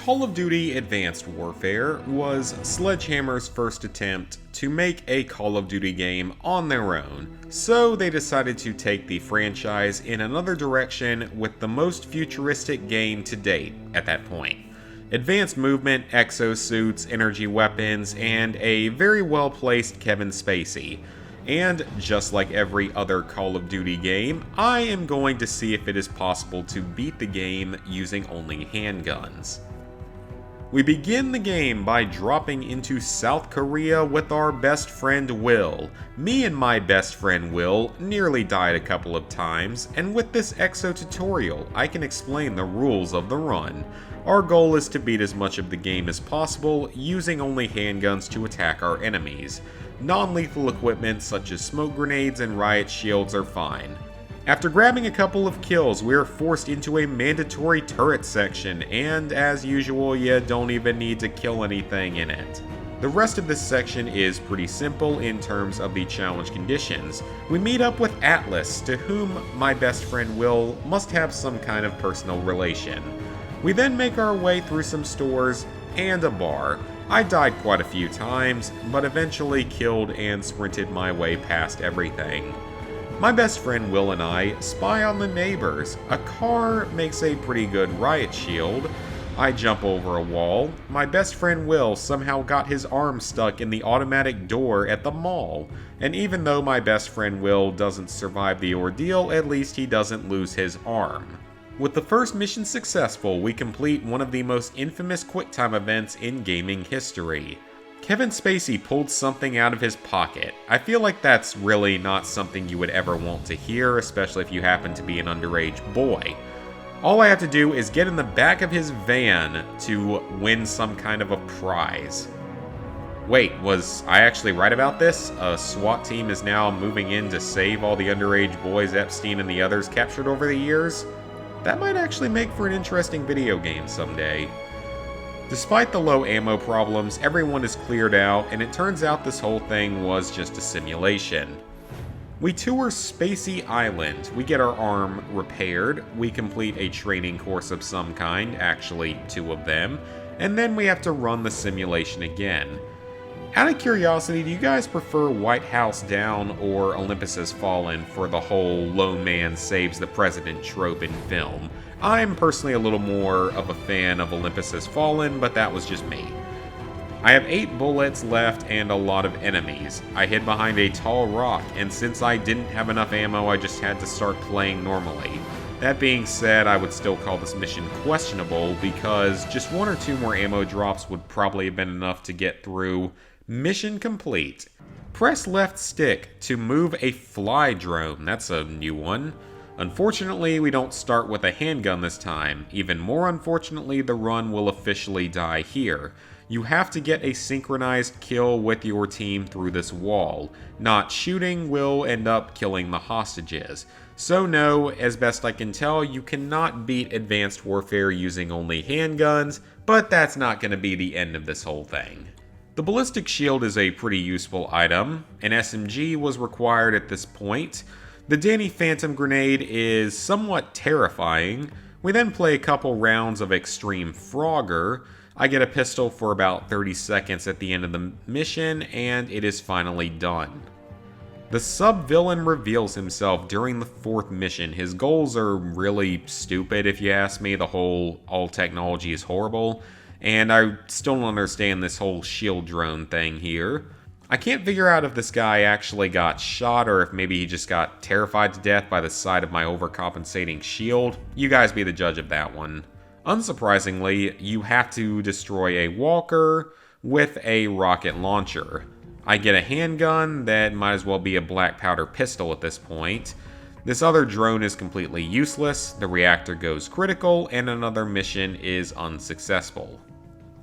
Call of Duty Advanced Warfare was Sledgehammer's first attempt to make a Call of Duty game on their own, so they decided to take the franchise in another direction with the most futuristic game to date at that point. Advanced movement, exosuits, energy weapons, and a very well-placed Kevin Spacey. And just like every other Call of Duty game, I am going to see if it is possible to beat the game using only handguns. We begin the game by dropping into South Korea with our best friend Will. Me and my best friend Will nearly died a couple of times, and with this exo tutorial, I can explain the rules of the run. Our goal is to beat as much of the game as possible, using only handguns to attack our enemies. Non-lethal equipment such as smoke grenades and riot shields are fine. After grabbing a couple of kills, we are forced into a mandatory turret section, and as usual, you don't even need to kill anything in it. The rest of this section is pretty simple in terms of the challenge conditions. We meet up with Atlas, to whom my best friend Will must have some kind of personal relation. We then make our way through some stores and a bar. I died quite a few times, but eventually killed and sprinted my way past everything. My best friend Will and I spy on the neighbors. A car makes a pretty good riot shield. I jump over a wall. My best friend Will somehow got his arm stuck in the automatic door at the mall. And even though my best friend Will doesn't survive the ordeal, at least he doesn't lose his arm. With the first mission successful, we complete one of the most infamous QuickTime events in gaming history. Kevin Spacey pulled something out of his pocket. I feel like that's really not something you would ever want to hear, especially if you happen to be an underage boy. All I have to do is get in the back of his van to win some kind of a prize. Wait, was I actually right about this? A SWAT team is now moving in to save all the underage boys Epstein and the others captured over the years? That might actually make for an interesting video game someday. Despite the low ammo problems, everyone is cleared out, and it turns out this whole thing was just a simulation. We tour Spacey Island, we get our arm repaired, we complete a training course of some kind, actually 2 of them, and then we have to run the simulation again. Out of curiosity, do you guys prefer White House Down or Olympus Has Fallen for the whole lone man saves the president trope in film? I'm personally a little more of a fan of Olympus Has Fallen, but that was just me. I have 8 bullets left and a lot of enemies. I hid behind a tall rock, and since I didn't have enough ammo, I just had to start playing normally. That being said, I would still call this mission questionable, because just 1 or 2 more ammo drops would probably have been enough to get through. Mission complete. Press left stick to move a fly drone. That's a new one. Unfortunately, we don't start with a handgun this time. Even more unfortunately, the run will officially die here. You have to get a synchronized kill with your team through this wall. Not shooting will end up killing the hostages. So no, as best I can tell, you cannot beat Advanced Warfare using only handguns, but that's not going to be the end of this whole thing. The ballistic shield is a pretty useful item. An SMG was required at this point. The Danny Phantom grenade is somewhat terrifying. We then play a couple rounds of Extreme Frogger. I get a pistol for about 30 seconds at the end of the mission, and it is finally done. The sub-villain reveals himself during the 4th mission. His goals are really stupid, if you ask me. The whole all technology is horrible, and I still don't understand this whole shield drone thing here. I can't figure out if this guy actually got shot or if maybe he just got terrified to death by the sight of my overcompensating shield. You guys be the judge of that one. Unsurprisingly, you have to destroy a walker with a rocket launcher. I get a handgun that might as well be a black powder pistol at this point. This other drone is completely useless, the reactor goes critical, and another mission is unsuccessful.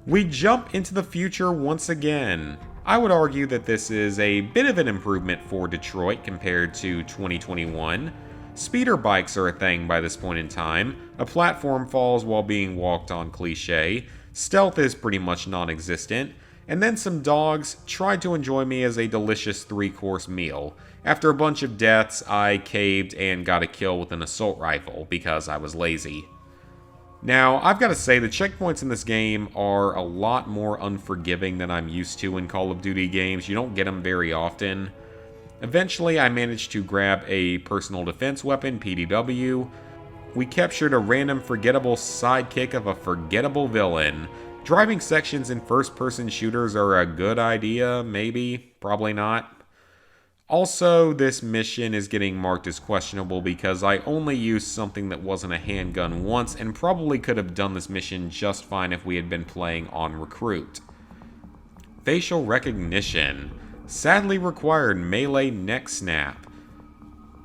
We jump into the future once again. I would argue that this is a bit of an improvement for Detroit compared to 2021. Speeder bikes are a thing by this point in time. A platform falls while being walked on cliché. Stealth is pretty much non-existent. And then some dogs tried to enjoy me as a delicious 3-course meal. After a bunch of deaths, I caved and got a kill with an assault rifle because I was lazy. Now, I've got to say, the checkpoints in this game are a lot more unforgiving than I'm used to in Call of Duty games. You don't get them very often. Eventually, I managed to grab a personal defense weapon, PDW. We captured a random forgettable sidekick of a forgettable villain. Driving sections in first-person shooters are a good idea, maybe, probably not. Also, this mission is getting marked as questionable because I only used something that wasn't a handgun once and probably could have done this mission just fine if we had been playing on Recruit. Facial recognition. Sadly required melee neck snap.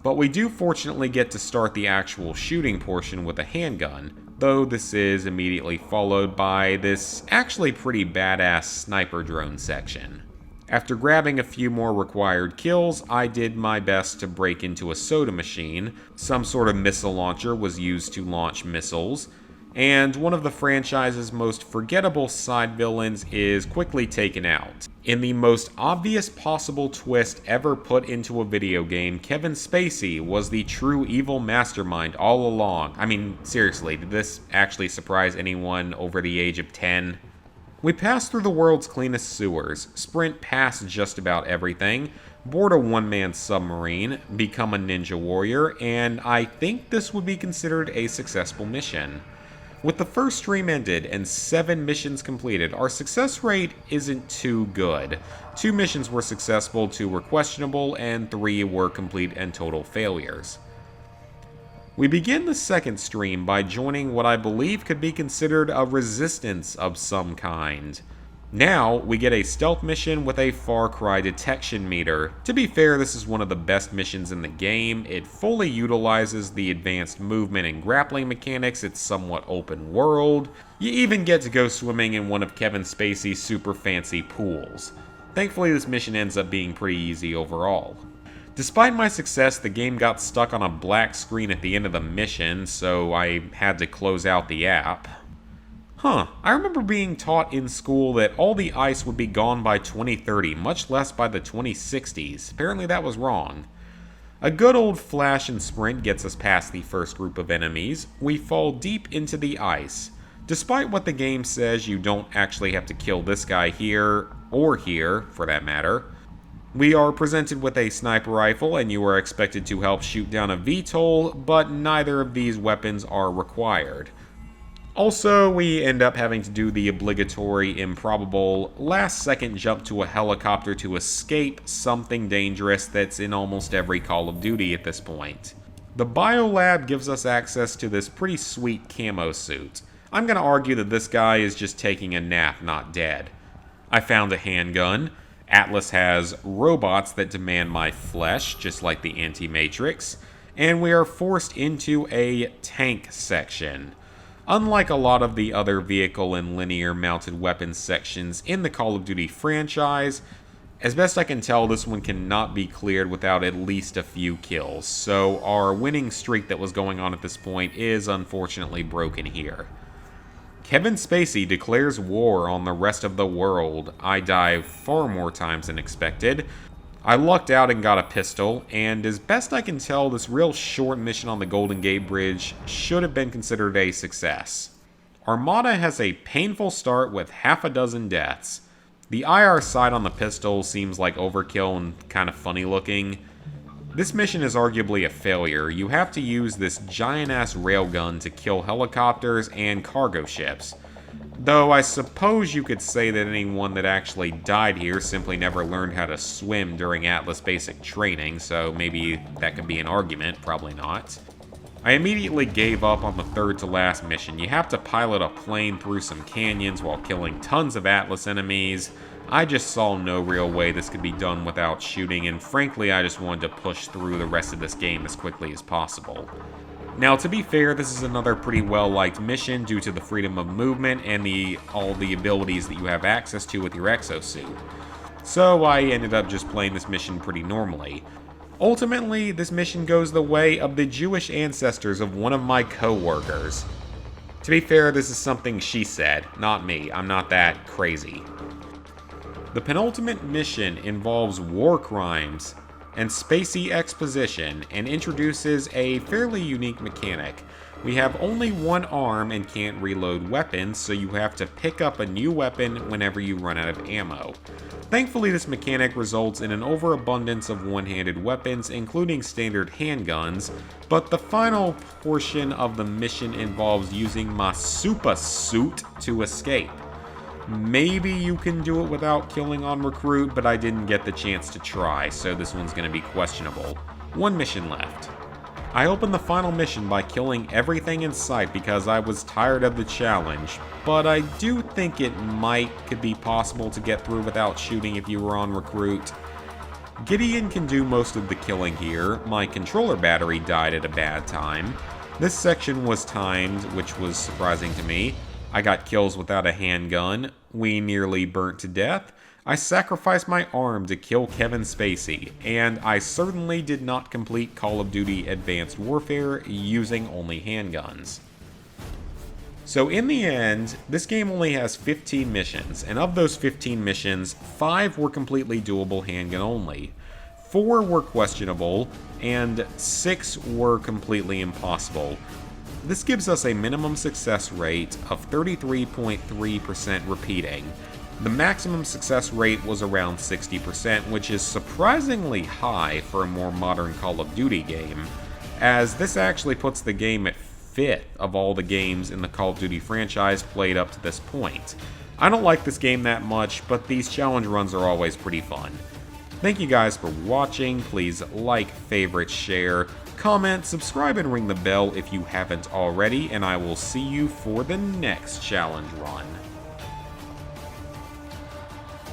But we do fortunately get to start the actual shooting portion with a handgun, though this is immediately followed by this actually pretty badass sniper drone section. After grabbing a few more required kills, I did my best to break into a soda machine. Some sort of missile launcher was used to launch missiles, and one of the franchise's most forgettable side villains is quickly taken out. In the most obvious possible twist ever put into a video game, Kevin Spacey was the true evil mastermind all along. I mean, seriously, did this actually surprise anyone over the age of 10? We pass through the world's cleanest sewers, sprint past just about everything, board a one-man submarine, become a ninja warrior, and I think this would be considered a successful mission. With the first stream ended and 7 missions completed, our success rate isn't too good. 2 missions were successful, 2 were questionable, and 3 were complete and total failures. We begin the second stream by joining what I believe could be considered a resistance of some kind. Now, we get a stealth mission with a Far Cry detection meter. To be fair, this is one of the best missions in the game. It fully utilizes the advanced movement and grappling mechanics. It's somewhat open world. You even get to go swimming in one of Kevin Spacey's super fancy pools. Thankfully, this mission ends up being pretty easy overall. Despite my success, the game got stuck on a black screen at the end of the mission, so I had to close out the app. I remember being taught in school that all the ice would be gone by 2030, much less by the 2060s. Apparently that was wrong. A good old flash and sprint gets us past the first group of enemies. We fall deep into the ice. Despite what the game says, you don't actually have to kill this guy here, or here, for that matter. We are presented with a sniper rifle and you are expected to help shoot down a VTOL, but neither of these weapons are required. Also, we end up having to do the obligatory, improbable, last-second jump to a helicopter to escape something dangerous that's in almost every Call of Duty at this point. The Biolab gives us access to this pretty sweet camo suit. I'm going to argue that this guy is just taking a nap, not dead. I found a handgun. Atlas has robots that demand my flesh, just like the Anti-Matrix, and we are forced into a tank section. Unlike a lot of the other vehicle and linear mounted weapons sections in the Call of Duty franchise, as best I can tell, this one cannot be cleared without at least a few kills, so our winning streak that was going on at this point is unfortunately broken here. Kevin Spacey declares war on the rest of the world. I die far more times than expected. I lucked out and got a pistol, and as best I can tell, this real short mission on the Golden Gate Bridge should have been considered a success. Armada has a painful start with half a dozen deaths. The IR sight on the pistol seems like overkill and kind of funny looking. This mission is arguably a failure. You have to use this giant-ass railgun to kill helicopters and cargo ships. Though I suppose you could say that anyone that actually died here simply never learned how to swim during Atlas basic training, so maybe that could be an argument, probably not. I immediately gave up on the third to last mission. You have to pilot a plane through some canyons while killing tons of Atlas enemies. I just saw no real way this could be done without shooting, and frankly I just wanted to push through the rest of this game as quickly as possible. Now, to be fair, this is another pretty well-liked mission due to the freedom of movement and all the abilities that you have access to with your exosuit. So I ended up just playing this mission pretty normally. Ultimately, this mission goes the way of the Jewish ancestors of one of my co-workers. To be fair, this is something she said, not me. I'm not that crazy. The penultimate mission involves war crimes and spacey exposition and introduces a fairly unique mechanic. We have only one arm and can't reload weapons, so you have to pick up a new weapon whenever you run out of ammo. Thankfully, this mechanic results in an overabundance of one-handed weapons, including standard handguns, but the final portion of the mission involves using my super suit to escape. Maybe you can do it without killing on recruit, but I didn't get the chance to try, so this one's going to be questionable. One mission left. I opened the final mission by killing everything in sight because I was tired of the challenge, but I do think it could be possible to get through without shooting if you were on recruit. Gideon can do most of the killing here. My controller battery died at a bad time. This section was timed, which was surprising to me. I got kills without a handgun. We nearly burnt to death. I sacrificed my arm to kill Kevin Spacey, and I certainly did not complete Call of Duty Advanced Warfare using only handguns. So in the end, this game only has 15 missions, and of those 15 missions, 5 were completely doable handgun only, 4 were questionable, and 6 were completely impossible. This gives us a minimum success rate of 33.3% repeating. The maximum success rate was around 60%, which is surprisingly high for a more modern Call of Duty game, as this actually puts the game at 5th of all the games in the Call of Duty franchise played up to this point. I don't like this game that much, but these challenge runs are always pretty fun. Thank you guys for watching. Please like, favorite, share, comment, subscribe, and ring the bell if you haven't already, and I will see you for the next challenge run.